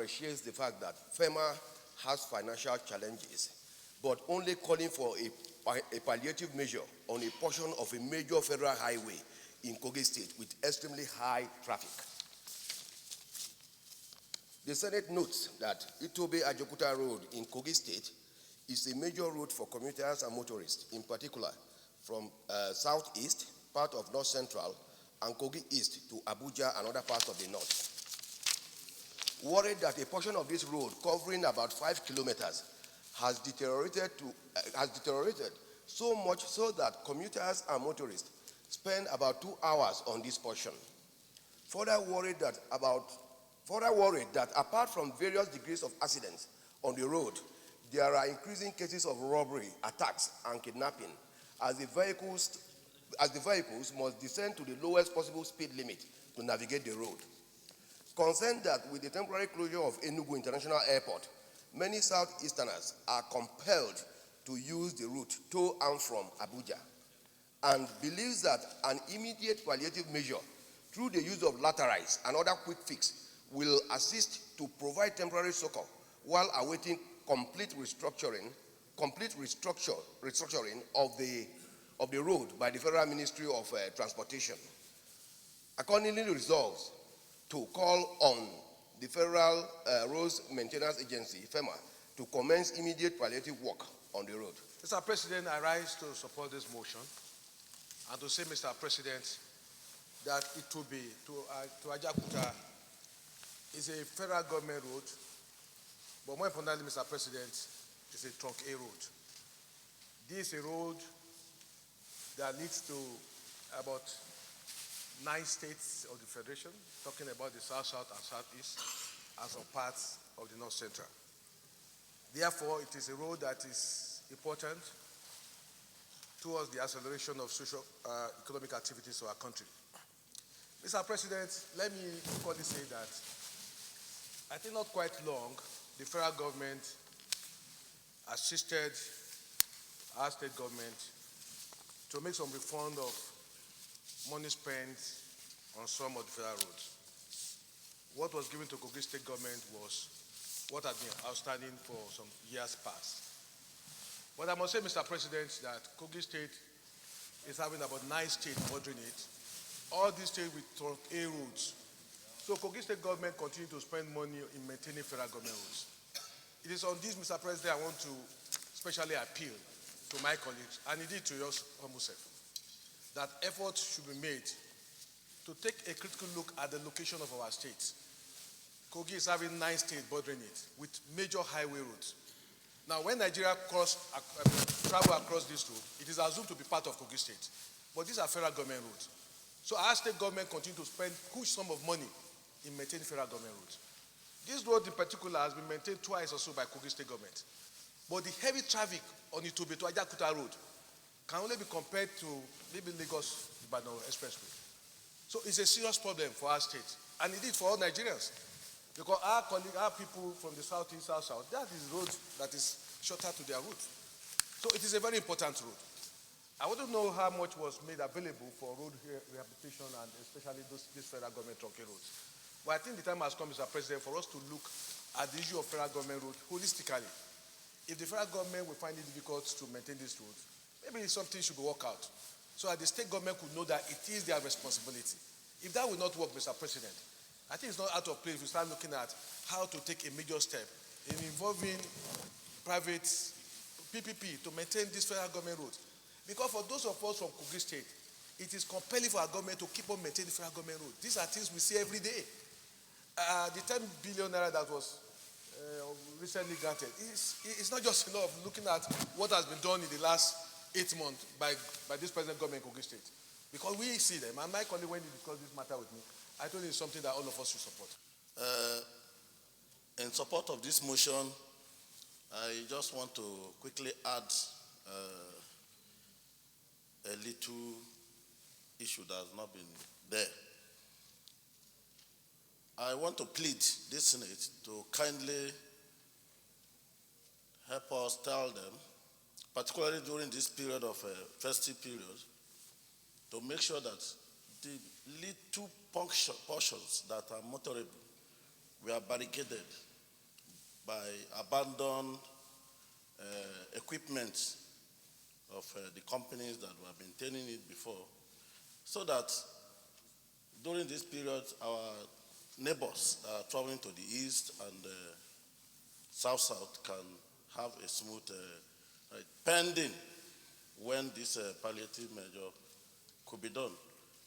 appreciates the fact that Ferma has financial challenges, but only calling for a palliative measure on a portion of a major federal highway in Kogi State with extremely high traffic. The Senate notes that Itobe-Ajaokuta Road in Kogi State is a major route for commuters and motorists, in particular from southeast, part of north central, and Kogi East to Abuja and other parts of the north. Worried that a portion of this road, covering about 5 kilometers, has deteriorated so much so that commuters and motorists spend about 2 hours on this portion. Further worried that apart from various degrees of accidents on the road, there are increasing cases of robbery, attacks, and kidnapping, as the vehicles must descend to the lowest possible speed limit to navigate the road. Concerned that with the temporary closure of Enugu International Airport, many Southeasterners are compelled to use the route to and from Abuja, and believes that an immediate palliative measure through the use of laterites and other quick fix will assist to provide temporary succor while awaiting complete restructuring of the road by the Federal Ministry of Transportation. Accordingly resolves to call on the Federal Roads Maintenance Agency, Ferma, to commence immediate palliative work on the road. Mr. President, I rise to support this motion and to say, Mr. President, that Itobe-Ajaokuta is a federal government road, but more importantly, Mr. President, it's a trunk A road. This is a road that leads to about 9 states of the Federation, talking about the South, South, and Southeast, and some parts of the North Central. Therefore, it is a road that is important towards the acceleration of socio-economic activities of our country. Mr. President, let me quickly say that I think not quite long, the federal government assisted our state government to make some refund of money spent on some of the federal roads. What was given to Kogi State government was what had been outstanding for some years past. But I must say, Mr. President, that Kogi State is having about 9 states bordering it. All these states with trunk A roads. So Kogi State government continue to spend money in maintaining federal government roads. It is on this, Mr. President, I want to especially appeal to my colleagues, and indeed to yours, almost that efforts should be made to take a critical look at the location of our states. Kogi is having 9 states bordering it with major highway roads. Now, when Nigeria travel across this road, it is assumed to be part of Kogi State. But these are federal government roads. So our state government continue to spend huge sum of money in maintaining federal government roads. This road in particular has been maintained twice or so by Kogi State government. But the heavy traffic on the Itobe-Ajaokuta road can only be compared to maybe Lagos-Ibadan Expressway. So it's a serious problem for our state, and indeed for all Nigerians. Because our people from the southeast, south, that is road that is shorter to their route. So it is a very important road. I want to know how much was made available for road rehabilitation and especially these federal government trunk roads. But I think the time has come, Mr. President, for us to look at the issue of federal government road holistically. If the federal government will find it difficult to maintain this road, maybe something should be worked out so that the state government could know that it is their responsibility. If that will not work, Mr. President, I think it's not out of place to start looking at how to take a major step in involving private PPP to maintain this federal government road. Because for those of us from Kogi State, it is compelling for our government to keep on maintaining the federal government road. These are things we see every day. The 10 billion naira that was recently granted, it's not just enough looking at what has been done in the last 8 months by this present government in Kogi State. Because we see them, and my colleague, when he discussed this matter with me, I told him it's something that all of us should support. In support of this motion, I just want to quickly add a little issue that has not been there. I want to plead this Senate to kindly help us tell them, particularly during this period of festive period, to make sure that the little portions that are motorable, we are barricaded by abandoned equipment of the companies that were maintaining it before, so that during this period, our neighbors that are traveling to the east and south can have a smooth pending when this palliative measure could be done.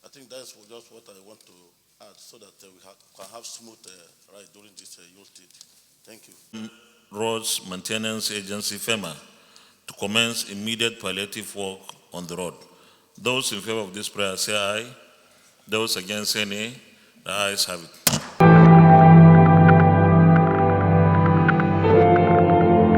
I think that's just what I want to add, so that we can have smooth ride during this Yuletide. Thank you. Roads Maintenance Agency, Ferma, to commence immediate palliative work on the road. Those in favor of this prayer say aye. Those against say nay. The ayes have it.